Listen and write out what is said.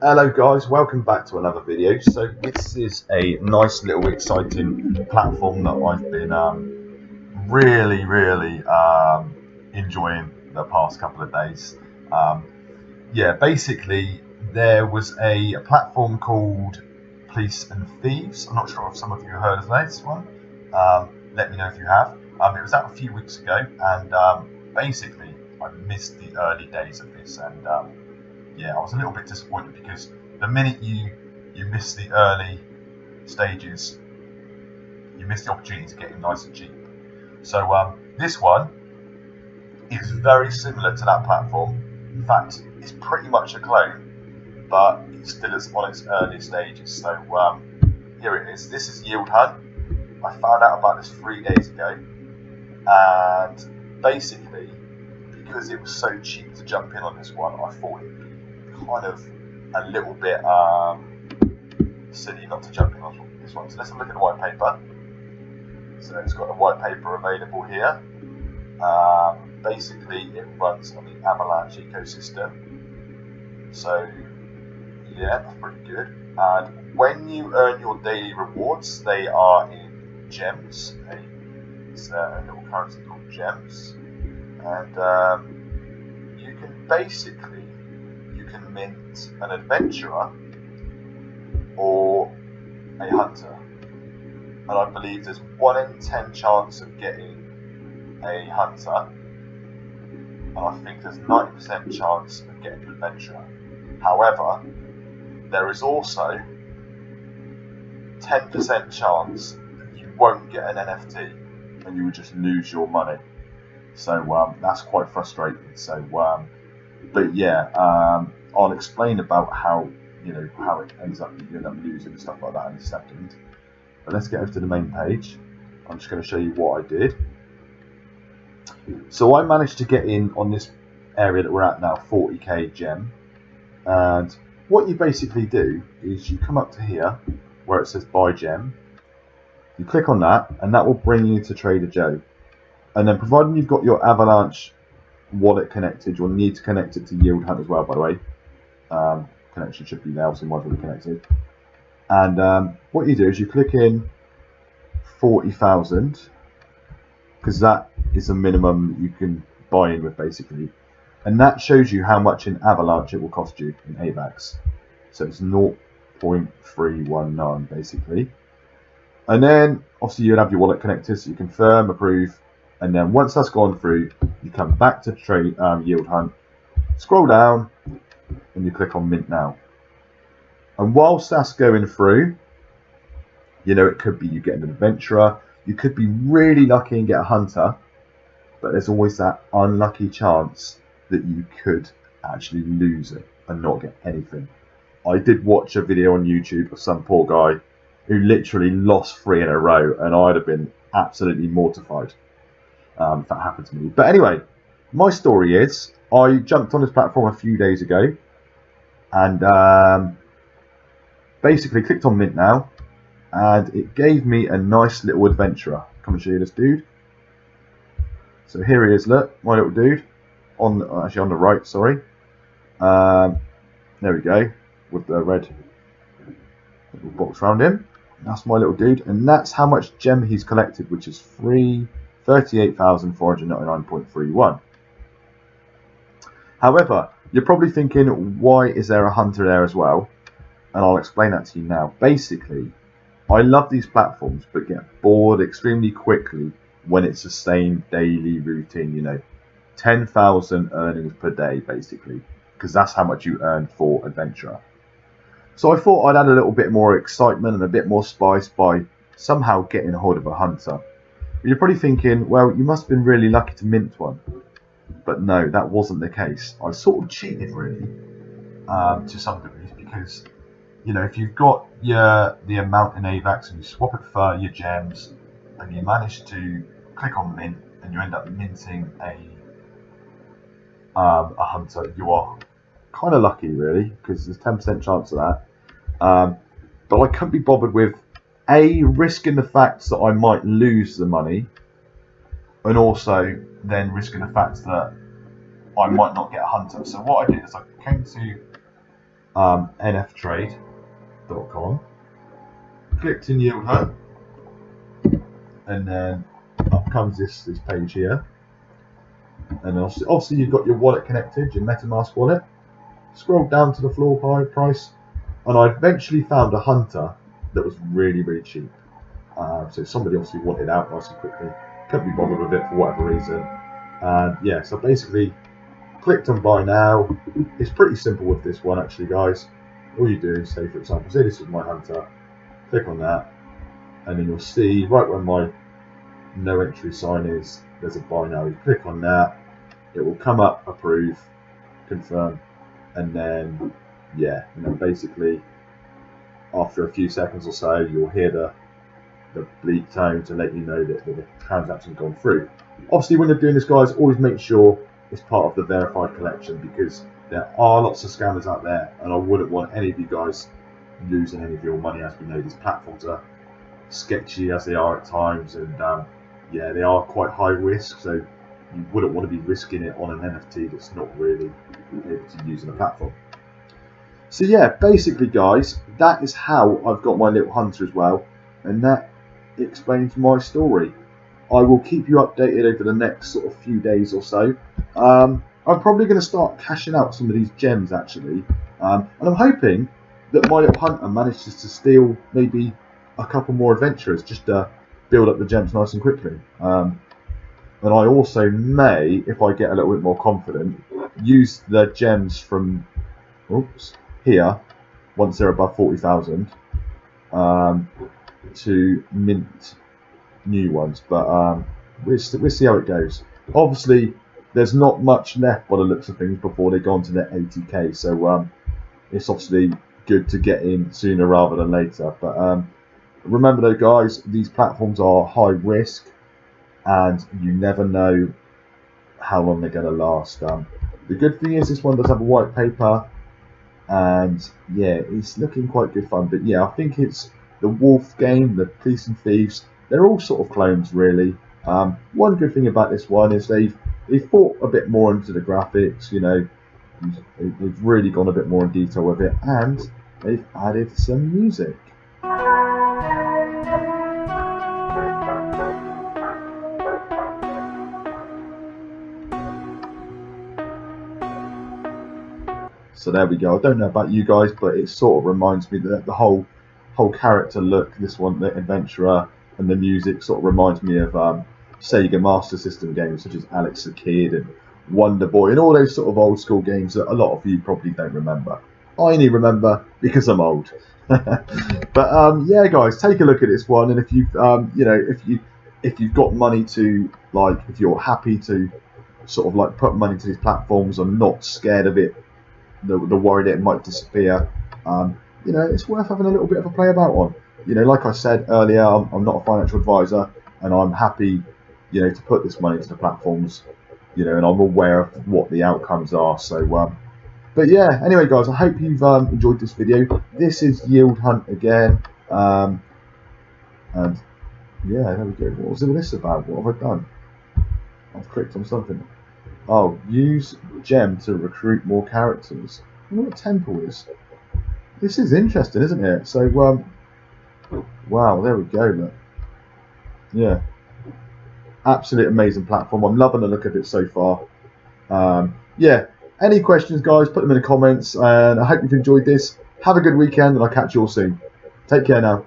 Hello guys, welcome back to another video. So this is a nice little exciting platform that I've been really enjoying the past couple of days. Basically there was a platform called Police and Thieves. I'm not sure if some of you heard of this one. Let me know if you have. It was out a few weeks ago, and basically I missed the early days of this, and I was a little bit disappointed because the minute you miss the early stages, you miss the opportunity to get in nice and cheap. So this one is very similar to that platform. In fact, it's pretty much a clone, but it's still on its early stages. So here it is. This is Yield Hunt. I found out about this 3 days ago, and basically, because it was so cheap to jump in on this one, I thought it'd be kind of a little bit silly not to jump in on this one. So let's have a look at the white paper. So it's got a white paper available here. Basically, it runs on the Avalanche ecosystem. So yeah, that's pretty good. And when you earn your daily rewards, they are in gems. It's a little currency called gems, and you can mint an adventurer or a hunter, and I believe there's 1 in 10 chance of getting a hunter, and I think there's 90% chance of getting an adventurer. However, there is also 10% chance that you won't get an NFT and you will just lose your money. So that's quite frustrating. So but yeah, I'll explain about how it ends up, you end up losing and stuff like that in a second. But let's get over to the main page. I'm just going to show you what I did. So I managed to get in on this area that we're at now, 40k gem. And what you basically do is you come up to here where it says buy gem. You click on that, and that will bring you to Trader Joe. And then, providing you've got your Avalanche wallet connected, you'll need to connect it to Yield Hunt as well, by the way. Connection should be there, so might as well be connected. And what you do is you click in 40,000, because that is the minimum you can buy in with, basically. And that shows you how much in Avalanche it will cost you in Avax. So it's 0.319, basically. And then, obviously, you'll have your wallet connected, so you confirm, approve. And then once that's gone through, you come back to Yield Hunt, scroll down, and you click on Mint Now. And whilst that's going through, it could be you get an adventurer, you could be really lucky and get a hunter, but there's always that unlucky chance that you could actually lose it and not get anything. I did watch a video on YouTube of some poor guy who literally lost 3 in a row, and I'd have been absolutely mortified if that happened to me. But anyway, my story is I jumped on this platform a few days ago, and basically clicked on Mint Now, and it gave me a nice little adventurer. Come and show you this dude. So here he is, look, my little dude, actually on the right, sorry. There we go, with the red little box around him. That's my little dude, and that's how much gem he's collected, which is 38,499.31. However, you're probably thinking, why is there a hunter there as well? And I'll explain that to you now. Basically, I love these platforms, but get bored extremely quickly when it's the same daily routine, 10,000 earnings per day, basically, because that's how much you earn for adventurer. So I thought I'd add a little bit more excitement and a bit more spice by somehow getting a hold of a hunter. But you're probably thinking, well, you must have been really lucky to mint one. But no, that wasn't the case. I sort of cheated, really, to some degree, because, if you've got the amount in Avax and you swap it for your gems, and you manage to click on mint, and you end up minting a hunter, you are kind of lucky, really, because there's 10% chance of that. But I couldn't be bothered with risking the fact that I might lose the money, and also then risking the fact that I might not get a hunter. So what I did is I came to nftrade.com, clicked in yield hunt, and then up comes this page here. And obviously you've got your wallet connected, your Metamask wallet. Scroll down to the floor price, and I eventually found a hunter that was really, really cheap. So somebody obviously wanted out nice and quickly. Couldn't be bothered with it for whatever reason. And yeah, so basically clicked on buy now. It's pretty simple with this one actually, guys. All you do is say, for example, say this is my hunter. Click on that, and then you'll see right where my no entry sign is, there's a buy now. You click on that, it will come up, approve, confirm, and then yeah, and then basically after a few seconds or so, you'll hear the bleep tone to let you know that the transaction's gone through. Obviously, when you're doing this, guys, always make sure it's part of the verified collection, because there are lots of scammers out there, and I wouldn't want any of you guys losing any of your money. As we know, these platforms are sketchy as they are at times, and yeah, they are quite high risk, so you wouldn't want to be risking it on an NFT that's not really able to use on a platform. So yeah, basically, guys, that is how I've got my little hunter as well, and that explains my story. I will keep you updated over the next sort of few days or so. I'm probably going to start cashing out some of these gems actually, and I'm hoping that my little hunter manages to steal maybe a couple more adventurers just to build up the gems nice and quickly. And I also may, if I get a little bit more confident, use the gems from here once they're above 40,000 to mint new ones, but we'll see how it goes. Obviously, there's not much left by the looks of things before they go on to their 80k, so it's obviously good to get in sooner rather than later. But remember though, guys, these platforms are high risk, and you never know how long they're going to last. The good thing is this one does have a white paper, and yeah, it's looking quite good fun. But yeah, I think it's the Wolf game, the Police and Thieves. They're all sort of clones, really. One good thing about this one is they've thought a bit more into the graphics. You know, they've really gone a bit more in detail with it, and they've added some music. So there we go. I don't know about you guys, but it sort of reminds me that the whole character look, this one, the adventurer, and the music sort of reminds me of Sega Master System games such as Alex the Kid and Wonder Boy and all those sort of old school games that a lot of you probably don't remember. I only remember because I'm old. But yeah, guys, take a look at this one, and if you you know, if you've got money to, like, if you're happy to sort of like put money to these platforms and not scared of it, the worry that it might disappear, you know, it's worth having a little bit of a play about on. You know, like I said earlier, I'm not a financial advisor, and I'm happy, you know, to put this money to the platforms, you know, and I'm aware of what the outcomes are. So, but yeah, anyway, guys, I hope you've enjoyed this video. This is Yield Hunt again, and yeah, there we go. What was this about? What have I done? I've clicked on something. Oh, use gem to recruit more characters. I wonder what temple is. This is interesting, isn't it? So, wow, there we go. Look. Yeah, absolute amazing platform. I'm loving the look of it so far. Yeah, any questions, guys, put them in the comments, and I hope you've enjoyed this. Have a good weekend, and I'll catch you all soon. Take care now.